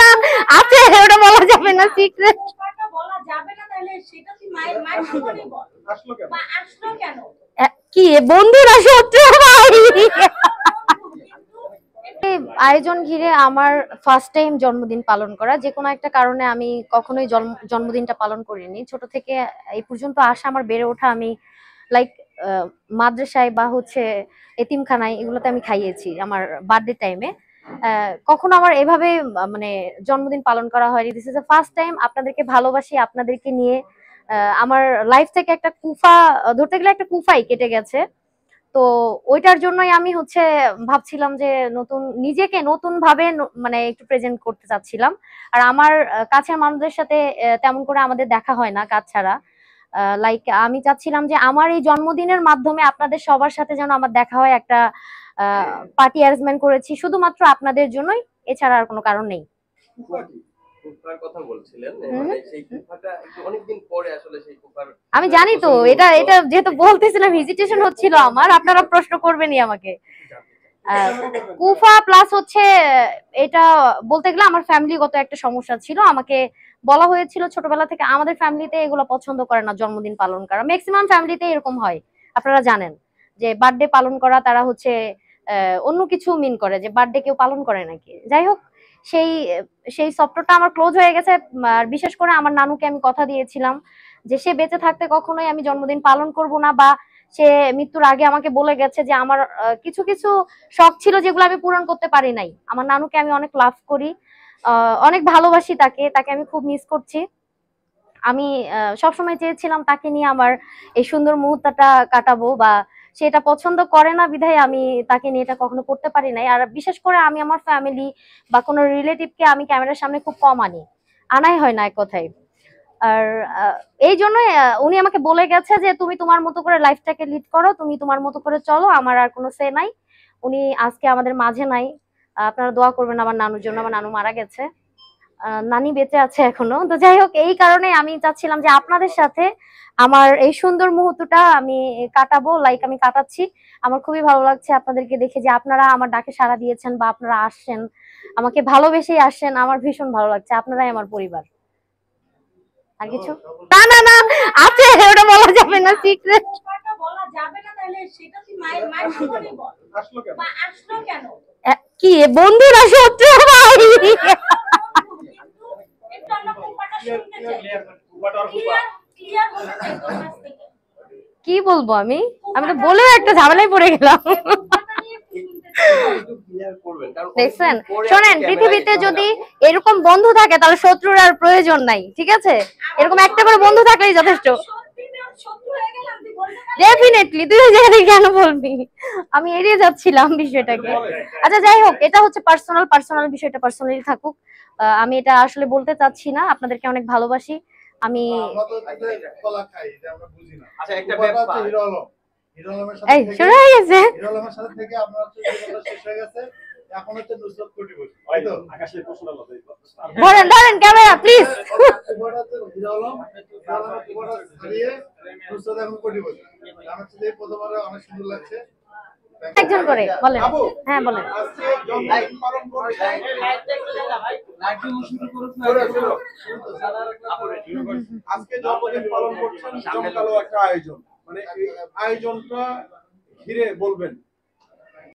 না আছে, ওটা বলা যাবে না, সিক্রেট বলা যাবে না। তাহলে সেটা তুই মায়ের সামনে বল, আসলো কেন? মা আসলো কেন? কি বন্ধুরা শত্রু ভাই? আয়োজন ঘিরে আমার ফার্স্ট টাইম জন্মদিন পালন করা, যে কোনো একটা কারণে আমি কখনোই জন্মদিনটা পালন করিনি। ছোট থেকে এই পর্যন্ত আসা, আমার বেড়ে ওঠা, আমি লাইক মাদ্রাসায় বা হচ্ছে এতিমখানায় এগুলোতে আমি খাইয়েছি আমার বার্থডে টাইমে। কখনো আমার এভাবে মানে জন্মদিন পালন করা হয়নি। This is the first time. আপনাদেরকে ভালোবাসি, আপনাদেরকে নিয়ে আমার লাইফ থেকে একটা কুফা, ধরতে গেলে একটা কুফাই কেটে গেছে। তো ওইটার জন্যই আমি হচ্ছে ভাবছিলাম যে নিজেকে নতুন ভাবে মানে একটু প্রেজেন্ট করতে চাচ্ছিলাম। আর আমার কাছের মানুষদের সাথে তেমন করে আমাদের দেখা হয় না কাজ ছাড়া। লাইক আমি চাচ্ছিলাম যে আমার এই জন্মদিনের মাধ্যমে আপনাদের সবার সাথে যেন আমার দেখা হয়। একটা পার্টি অ্যারেঞ্জমেন্ট করেছি শুধুমাত্র আপনাদের জন্যই, এছাড়া আর কোনো কারণ নেই। আমি জানি তো, এটা এটা যেহেতু বলতেছিলাম হেজিটেশন হচ্ছিল আমার, আপনারা প্রশ্ন করবেনই আমাকে। কুফা প্লাস হচ্ছে এটা বলতে গেলে আমার ফ্যামিলিগত একটা সমস্যা ছিল। আমাকে বলা হয়েছিল ছোটবেলা থেকে, আমাদের ফ্যামিলিতে এগুলো পছন্দ করে না জন্মদিন পালন করা। ম্যাক্সিমাম ফ্যামিলিতে এরকম হয়, আপনারা জানেন যে বার্থডে পালন করা তারা হচ্ছে অন্য কিছু মিন করে, যে বার্থডে কেউ পালন করে নাকি। যাই হোক, সেই সেই সফটটা আমার ক্লোজ হয়ে গেছে। আর বিশেষ করে আমার নানুকে আমি কথা দিয়েছিলাম যে সে বেঁচে থাকতে কখনোই আমি জন্মদিন পালন করব না, বা সে মৃত্যুর আগে আমাকে বলে গেছে যে আমার কিছু কিছু শখ ছিল যেগুলো আমি পূরণ করতে পারি নাই। আমার নানুকে আমি অনেক লাভ করি, অনেক ভালোবাসি তাকে, তাকে আমি খুব মিস করছি। আমি সবসময় চেয়েছিলাম তাকে নিয়ে আমার এই সুন্দর মুহূর্তটা কাটাবো, বা সেটা পছন্দ করে না বিধায় আমি তাকে নিয়ে এটা কখনো করতে পারি নাই। আর বিশেষ করে আমি আমার ফ্যামিলি বা কোনো রিলেটিভকে আমি ক্যামেরার সামনে খুব কম আনাই হয় না এক কথায়। আর এই জন্যই উনি আমাকে বলে গেছে যে তুমি তোমার মতো করে লাইফটাকে লিড করো, তুমি তোমার মতো করে চলো, আমার আর কোনো সে নাই। উনি আজকে আমাদের মাঝে নাই। আপনারা দোয়া করবেন আমার নানুর জন্য, আমার নানু মারা গেছে, নানি বেঁচে আছে এখনো। তো যাই হোক, এই কারণে আমি চাচ্ছিলাম যে আপনাদের সাথে আমার এই সুন্দর মুহূর্তটা আমি কাটাবো, লাইক আমি কাটাচ্ছি। আমার খুবই ভালো লাগছে আপনাদেরকে দেখে, যে আপনারা আমার ডাকে সাড়া দিয়েছেন বা আপনারা আসছেন, আমাকে ভালোবেসেই আসছেন। আমার ভীষণ ভালো লাগছে, আপনারাই আমার পরিবার। আর কিছু না না না আছে, ওটা বলা যাবে না, সিক্রেট বলা যাবে না। তাহলে সেটা তুই মায়ের সামনে বল, আসলো কেন? মা আসলো কেন? কি বন্ধুরা শত্রু ভাই? কি বলবো আমি আমি তো বলেও একটা ঝামেলায় পড়ে গেলাম। দেখছেন, শোনেন, পৃথিবীতে যদি এরকম বন্ধু থাকে তাহলে শত্রুর আর প্রয়োজন নাই, ঠিক আছে? এরকম একটা করে বন্ধু থাকলেই যথেষ্ট। ডেফিনেটলি তুই জায়গায় কেন বলবি, আমি এড়িয়ে যাচ্ছিলাম বিষয়টাকে। আচ্ছা যাই হোক, এটা হচ্ছে পার্সোনাল বিষয়টা পার্সোনালি থাকুক। আমি এটা আসলে বলতে চাচ্ছি না। আপনাদেরকে অনেক ভালোবাসি আমি। এই শুরু হয়ে গেছে, ধরেন ধরেন ক্যামেরা প্লিজ। একজন করে বলেন। হ্যাঁ বলেন। আজকে জন্মদিন পালন করছেন, জমকালো একটা আয়োজন, মানে এই আয়োজনটা ঘিরে বলবেন